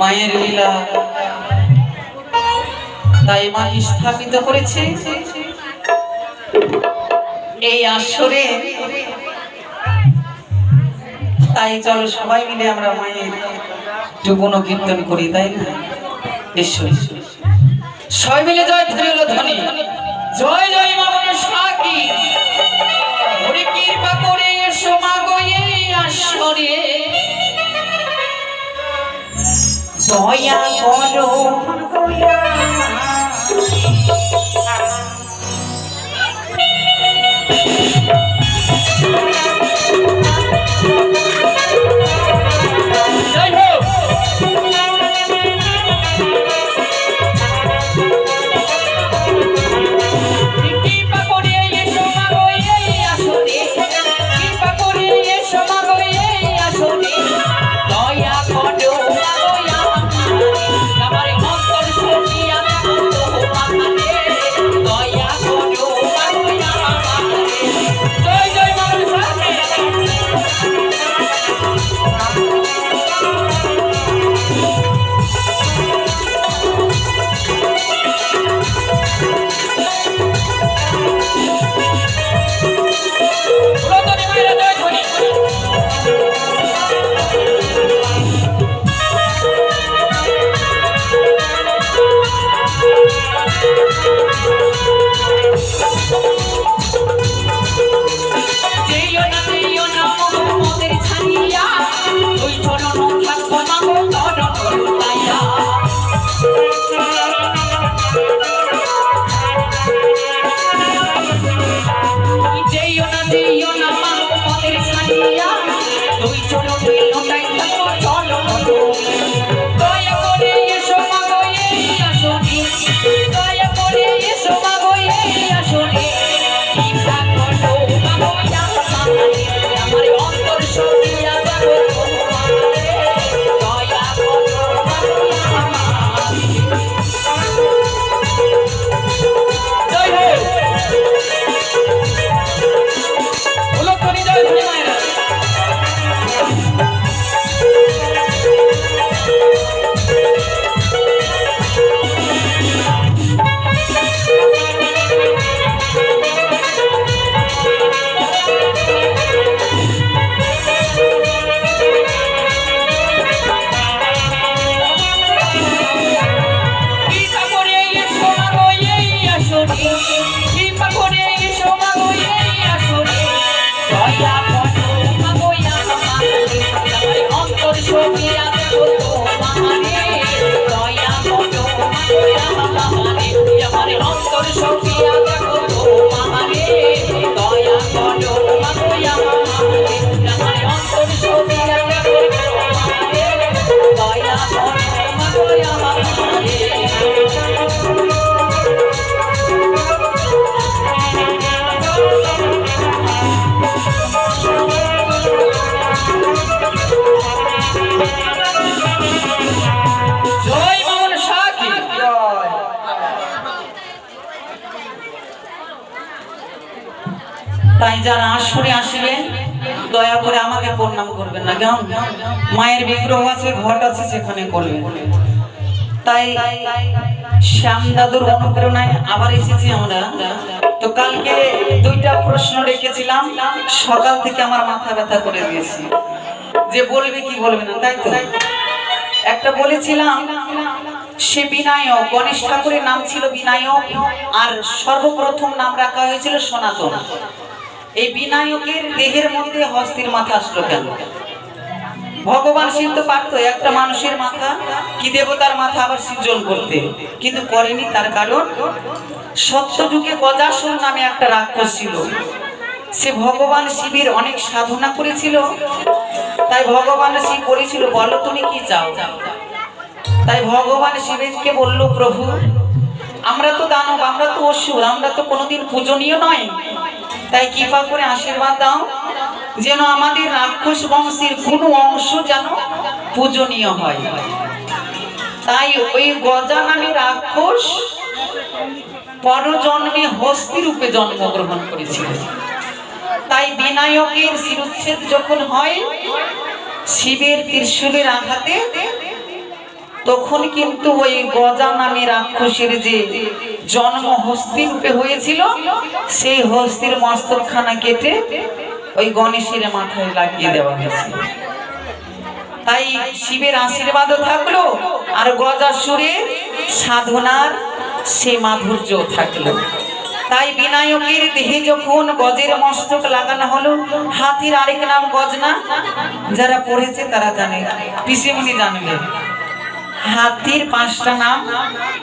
মায়ের লীলা, তাই মা স্থাপিত করেছে এই আসরে। তাই চলো সবাই মিলে আমরা মায়ের একটু গুণকীর্তন করি, তাই না? ঈশ্বর সবাই মিলে জয় ধ্বনি, জয় জয় মা মনসা কি। ওরে কৃপা করে এসো মা গো এই আসরে, দয়া করো তাই যারা আসরে আসবেন দয়া করে আমাকে প্রণাম করবেন না, কেমন? মায়ের বিগ্রহ আছে, ঘট আছে, সেখানে করবেন। তাই শ্যাম দাদুর অনুপ্রেরণায় আবার এসেছি আমরা। তো কালকে দুইটা প্রশ্ন রেখেছিলাম, সকাল থেকে আমার মাথা ব্যথা করে দিয়েছি যে বলবে কি বলবে না, তাই তো। একটা বলেছিলাম সে বিনায়ক, গণেশ ঠাকুরের নাম ছিল বিনায়ক, আর সর্বপ্রথম নাম রাখা হয়েছিল সনাতন। এই বিনায়কের দেহের মধ্যে হস্তির মাথা আসলো কেন? ভগবান শিব তো পারতো একটা মানুষের মাথা কি দেবতার মাথা আবার সৃজন করতে, কিন্তু করেনি। তার কারণ সত্যযুগে গজাসুর নামে একটা রাক্ষস ছিল, সে ভগবান শিবের অনেক সাধনা করেছিল। তাই ভগবান শিব বলেছিল, বলো তুমি কি চাও। তাই ভগবান শিবকে বলল, প্রভু আমরা তো দানব, আমরা তো অসুর, আমরা তো কোনোদিন পূজনীয় নয়, তাই কৃপা করে আশীর্বাদ দাও যেন আমাদের রাক্ষস বংশের কোনো অংশ যেন পূজনীয় হয়। তাই ওই গজা নামে রাক্ষস পরজন্মে হস্তি রূপে জন্মগ্রহণ করেছিল। তাই বিনায়কের শিরুচ্ছেদ যখন হয় শিবের ত্রিশূলের আঘাতে তখন কিন্তু ওই গজা নামে রাক্ষসের যে জন্ম হস্তিরূপে হয়েছিল, সেই হস্তির মস্তকখানা কেটে ওই গণেশের মাথায় লাগিয়ে দেওয়া হয়েছে। তাই শিবের আশীর্বাদও থাকলো, আর গজাসুরের সাধনার সে মাধুর্য থাকলো। তাই বিনায়কের দেহে যখন গজের মস্তক লাগানো হলো, হাতির আরেক নাম গজ না? যারা পড়েছে তারা জানে, পিসিমণি জানবে। হাতির 5টা নাম,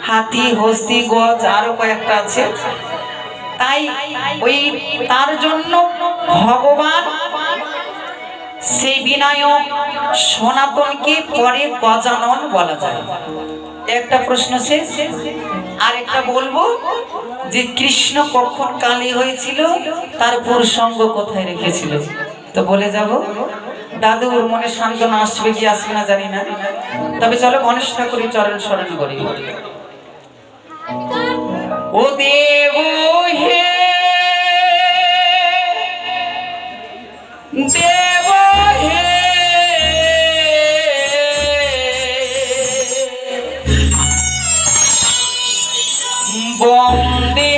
হাতি, হস্তি, গজ, আরো কয়েকটা আছে। তাই ওই তার জন্য ভগবান সেই বিনায়ক সনাতনকে পরে গজানন বলা যায়। একটা প্রশ্ন শেষ, আর একটা বলবো যে কৃষ্ণ কখন কালী হয়েছিল, তার প্রসঙ্গ কোথায় রেখেছিল, তো বলে যাব। দাদুর মনে সান্ত্বনা আসবে কি আসবে না জানি না, তবে চলো গণেশ ঠাকুরের চরণ স্মরণ করি। ও দেব হে দেব হে বন্দে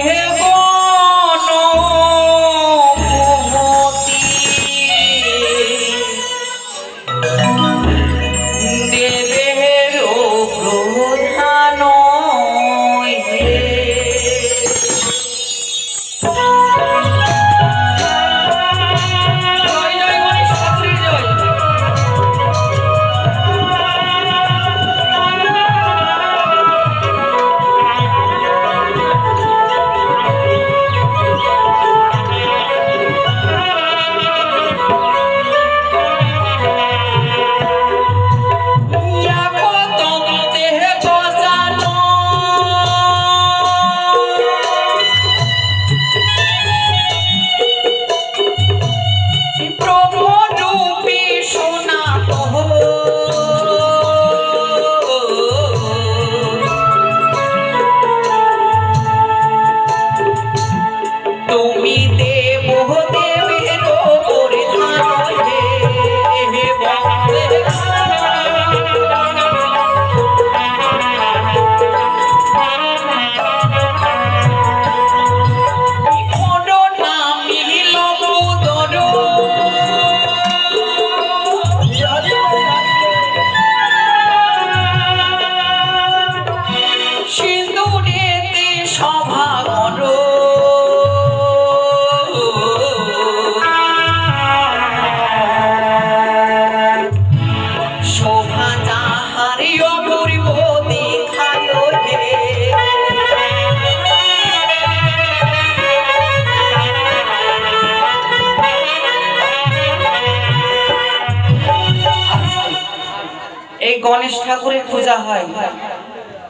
গণেশ ঠাকুরের পূজা হয়।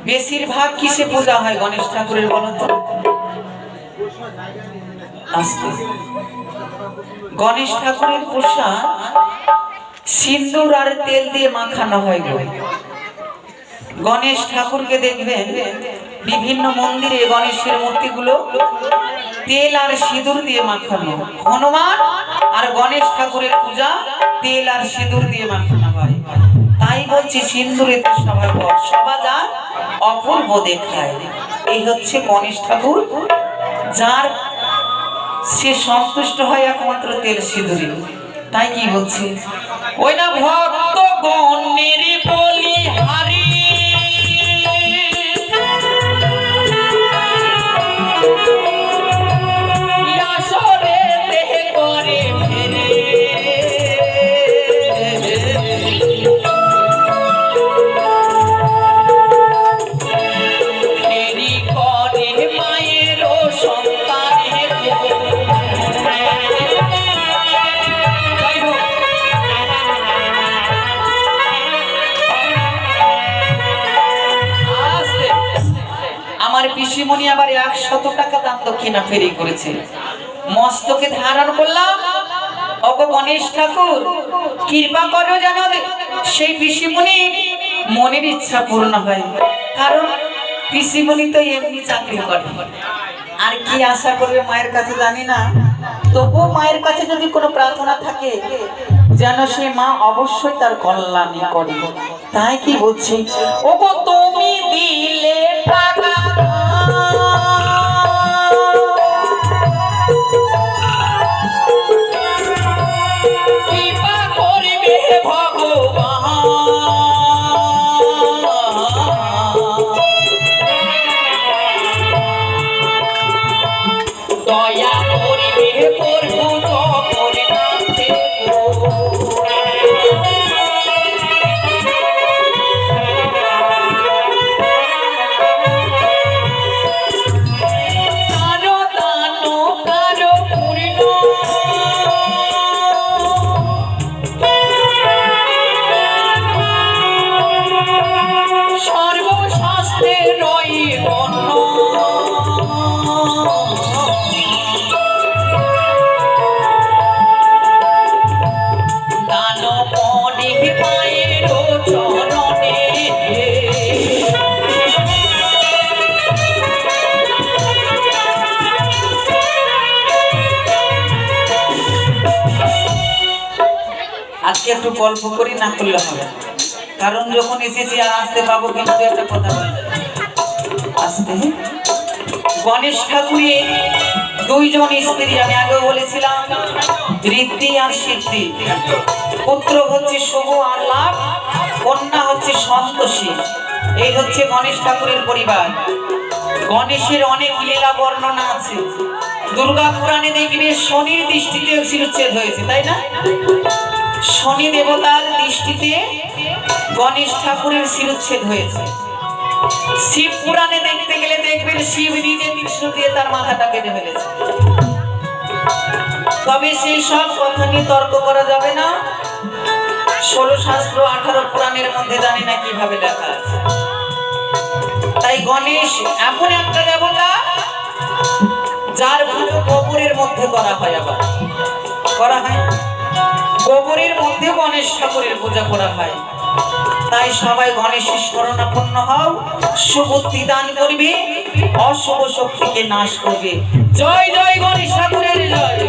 বেশিরভাগ কিসে পূজা হয় গণেশ ঠাকুরের বলো তো? গণেশ ঠাকুরের প্রসাদ সিন্দুর আর তেল দিয়ে মাখানো হয় গো। গণেশ ঠাকুরকে দেখবেন বিভিন্ন মন্দিরে গণেশের মূর্তিগুলো তেল আর সিঁদুর দিয়ে মাখানো। হনুমান আর গণেশ ঠাকুরের পূজা তেল আর সিঁদুর দিয়ে মাখানো হয়। তাই বলছি সিন্দুরে তো সভা যা অপূর্ব দেখায়। এই হচ্ছে গণেশ ঠাকুর, যার সে সন্তুষ্ট হয় একমাত্র তেল সিঁদুরে। তাই কি বলছি, ওই না ভক্ত গণের বলি হারি পিসিমণি আবার 100 টাকা দান দক্ষিণা ফেরি করেছে। মস্তকে ধারণ করলাম, ওগো গণেশ ঠাকুর কৃপা করো যেন সেই পিসিমণি মনের ইচ্ছা পূর্ণ হয়। কারণ পিসিমণি তো এমনি চাকরি করে, আর কি আশা করবে মায়ের কাছে জানি না। তবুও মায়ের কাছে যদি কোনো প্রার্থনা থাকে যে যেন সে মা অবশ্যই তার কল্যাণী করে। তাই কি বলছি, ওগো তুমি দিলে টাকা কৃপা করিবে ভগবান, দয়া করিবে প্রভু জগন্নাথে গো। কারো দান কারো পূর্ণ, সর্বশাস্ত্রে রই গণ্য, দান মনে পায়ের চরণে, আজকে একটু গল্প করি, না করলে হবে, কারণ যখন এসেছি আর আসতে পাবো, কিন্তু একটা কথা বলে আসতে। গণেশ ঠাকুরের দুইজন স্ত্রী, আমি আগেও বলেছিলাম, ঋদ্ধি আর সিদ্ধি। পুত্র হচ্ছে শুভ আর লাভ, কন্যা হচ্ছে সন্তোষী। এই হচ্ছে গণেশ ঠাকুরের পরিবার। গণেশের অনেক লীলা বর্ণনা আছে। দুর্গা পুরাণে দেখবে শনির দৃষ্টিতে শিরচ্ছেদ হয়েছে, তাই না? শনি দেবতার দৃষ্টিতে গণেশ ঠাকুরের শিরচ্ছেদ হয়েছে। শিব পুরাণে দেখতে গেলে দেখবেন শিব নিজে তীক্ষ্ণ দিয়ে তার মাথাটা কেটে ফেলেছে। তবে সেই সব কথা নিয়ে তর্ক করা যাবে না। 16 শাস্ত্র 18 পুরাণের মধ্যে জানি না কিভাবে লেখা আছে। তাই গণেশ এমন একটা দেবতা যার পুজো গোবরের মধ্যে করা হয়, আবার করা হয় গোবরের মধ্যে গণেশ ঠাকুরের পূজা করা হয়। তাই সবাই গণেশের শরণাপন্ন হও, সুবুদ্ধি দান করবে, অশুভ শক্তিকে নাশ করবে। জয় জয় গণেশ ঠাকুরের জয়।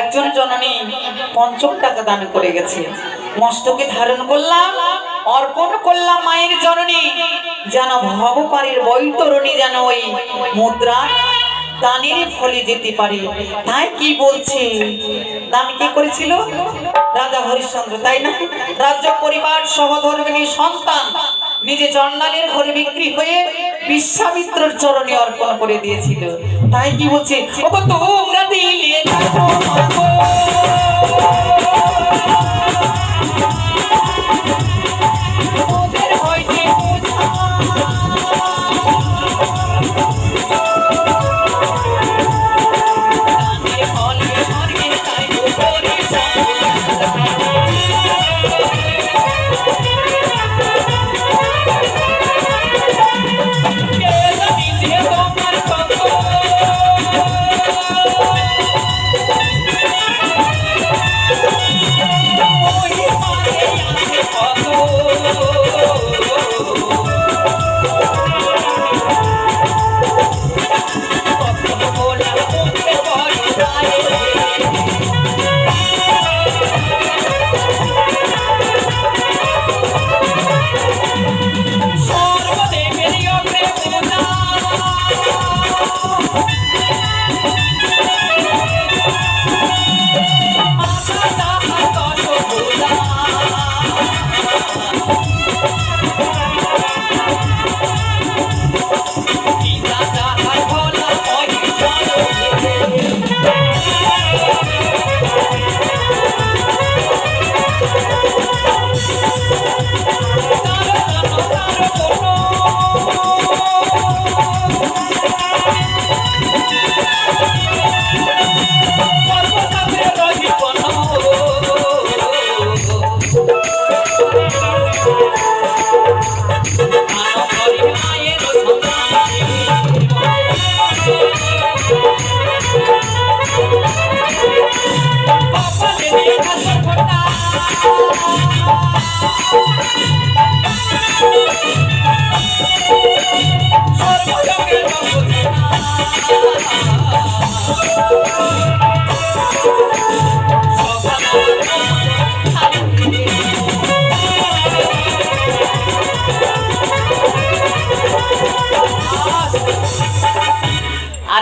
একজন জননী ৫০ টাকা দান করে গেছে, মস্তকে ধারণ করলাম, অর্পণ করলাম মায়ের জননী, যেন ভবপারের বৈতরণী যেন ওই মুদ্রা দানের ফলে যেতে পারে। তাই কি বলছে, দান কে করেছিল? রাজা হরিশ্চন্দ্র, তাই না? রাজ্য পরিবার সহধর্মিণী সন্তান নিজে চণ্ডালের ঘরে বিক্রি হয়ে বিশ্বামিত্রর চরণে অর্পণ করে দিয়েছিল। তাই কি বলছে, ওগো তোমরা দিলে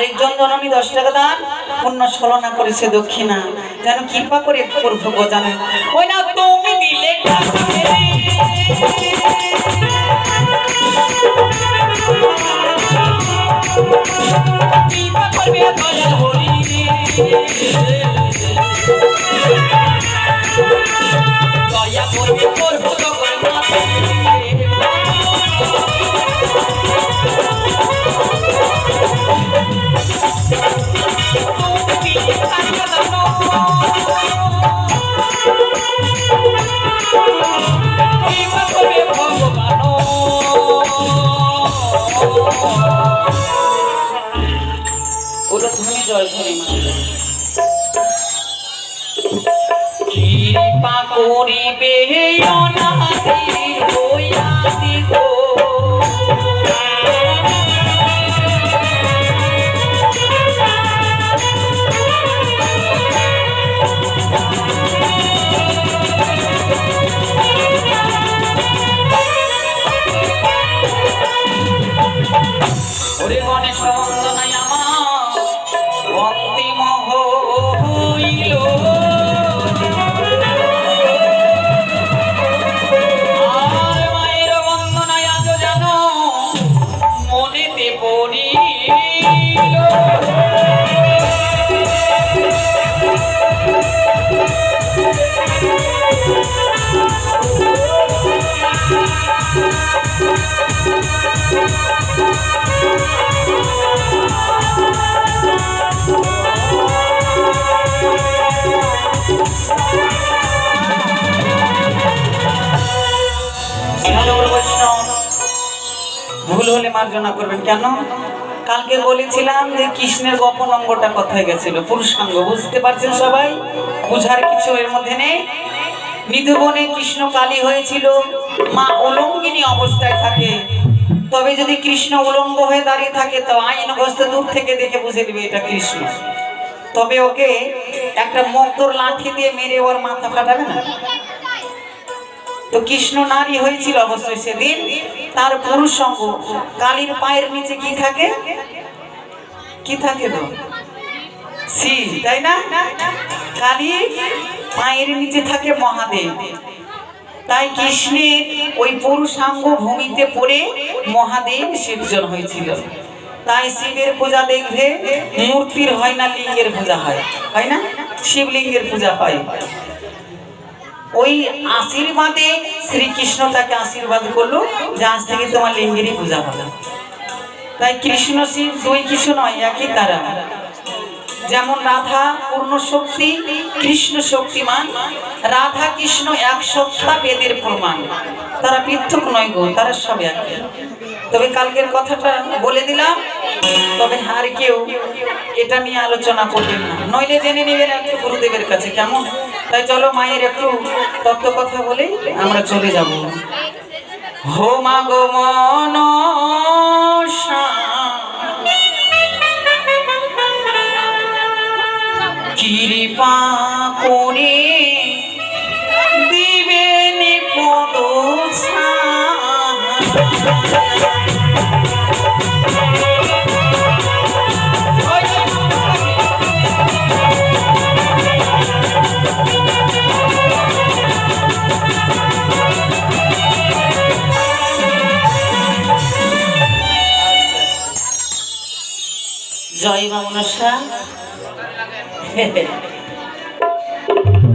আরেকজন জননী 10 টাকা দান, পুণ্য ছলনা করেছে দক্ষিণা, যেন কৃপা করে করবো গো জানেন। ওই না তুমি দিলে টাকা মেরে, কৃপা করবে দয়া হরি, দয়া করবে করবো জগন্নাথ। কৃপা করিবে অনাদি হইয়াদি গো, ওরে গণেশ বন্দনায় আমার অন্তিম হইল, আর মায়ের বন্দনায় আজ যেন মনেতে পড়িল। ভুল হলে মার্জনা করবেন। কেন? কালকে বলেছিলাম যে কৃষ্ণের গোপন অঙ্গটা কোথায় গেছিল, পুরুষাঙ্গ। বুঝতে পারছেন সবাই? বুঝার কিছু এর মধ্যে নেই। নিধুবনে কৃষ্ণ কালী হয়েছিল, মা উলঙ্গিনী অবস্থায় থাকে। তবে যদি কৃষ্ণ উলঙ্গ হয়ে দাঁড়িয়ে থাকে তো আইনগ্রস্ত দূর থেকে দেখে বুঝে দিবে এটা কৃষ্ণ। তবে ওকে একটা মগদর লাঠি দিয়ে মেরে ওর মাথা ফাটাবে না। তো কৃষ্ণ নারী হয়েছিল অবশ্যই সেদিন। তার পুরুষ সঙ্গ কালীর পায়ের নিচে কি থাকে? কি থাকে তো সি, তাই না? কালী পায়ের নিচে থাকে মহাদেব। তাই কৃষ্ণের ওই পুরুষাঙ্গ ভূমিতে পড়ে মহাদেব সৃজন হয়েছিল। তাই শিবের পূজা দেখবে মূর্তির হয় না, লিঙ্গের পূজা হয়, হয় না? শিবলিঙ্গের পূজা হয়। ওই আশীর্বাদে শ্রীকৃষ্ণ তাকে আশীর্বাদ করলো যে আজ থেকে তোমার লিঙ্গেরই পূজা হবে। তাই কৃষ্ণ শিব দুই কিছু নয়, একই তারা। যেমন রাধা পূর্ণ শক্তি, কৃষ্ণ শক্তিমান। রাধা কৃষ্ণ এক সত্তা, বেদের প্রমাণ। তারা পৃথক নয় গো, তারা সব এক। তবে কালকের কথাটা বলে দিলাম, তবে আর কেউ এটা নিয়ে আলোচনা করবেন না, নইলে জেনে নেবেন একটু গুরুদেবের কাছে, কেমন? তাই চলো মায়ের একটু তত্ত্ব কথা বলে আমরা চলে যাব। হো মা গো মনসা, কৃপা করে দিবেন পদ জয় মা মনসা।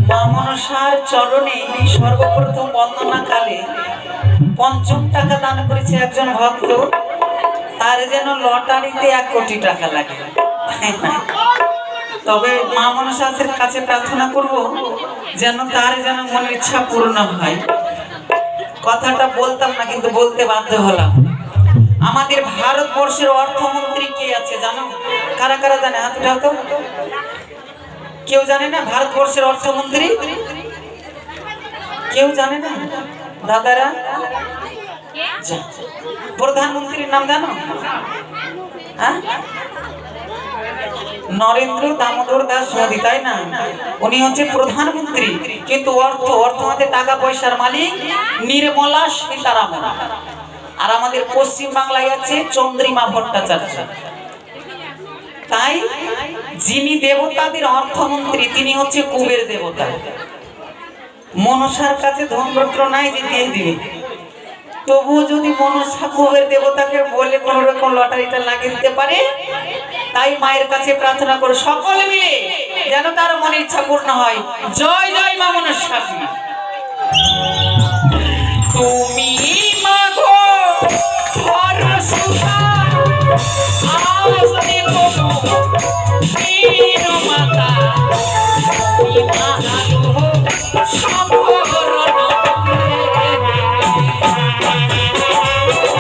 মা মনসার চরণে সর্বপ্রথম বন্দনা কালে ৫০ টাকা দান করেছে একজন ভক্ত। তার যেন লটারিতে ১ কোটি টাকা লাগে। তবে মা মনসার কাছে প্রার্থনা করব যেন তার যেন মনের ইচ্ছা পূর্ণ হয়। কথাটা বলতাম না, কিন্তু বলতে বাধ্য হলাম। আমাদের ভারতবর্ষের অর্থমন্ত্রী কে আছে জানো? কারা কারা জানে? হাত উঠাও তো। কেউ জানে না ভারতবর্ষের অর্থমন্ত্রী? কেউ জানে না? দাদারা, প্রধানমন্ত্রীর নাম জানো? হ্যাঁ, নরেন্দ্র দামোদর দাস মোদী, তাই না? উনি হচ্ছে প্রধানমন্ত্রী, কিন্তু অর্থ হাতে টাকা পয়সার মালিক নির্মলা সীতারামন। আর আমাদের পশ্চিম বাংলায় আছে চন্দ্রিমা ভট্টাচার্য। তাই যিনি দেবতাদের অর্থমন্ত্রী তিনি হচ্ছে কুবের দেবতা। মনসার কাছে ধনরত্ন নাই যে দিয়ে দিবে, তবুও যদি মনসা কুবের দেবতাকে বলে কোন রকম লটারিটা লাগিয়ে দিতে পারে, তাই মায়ের কাছে প্রার্থনা করে সকলে মিলে যেন তার মনের ইচ্ছা পূর্ণ হয়। জয় জয় মা মনসা। তুমি মাগো হরসুতা আজ দেখো বীর মাতা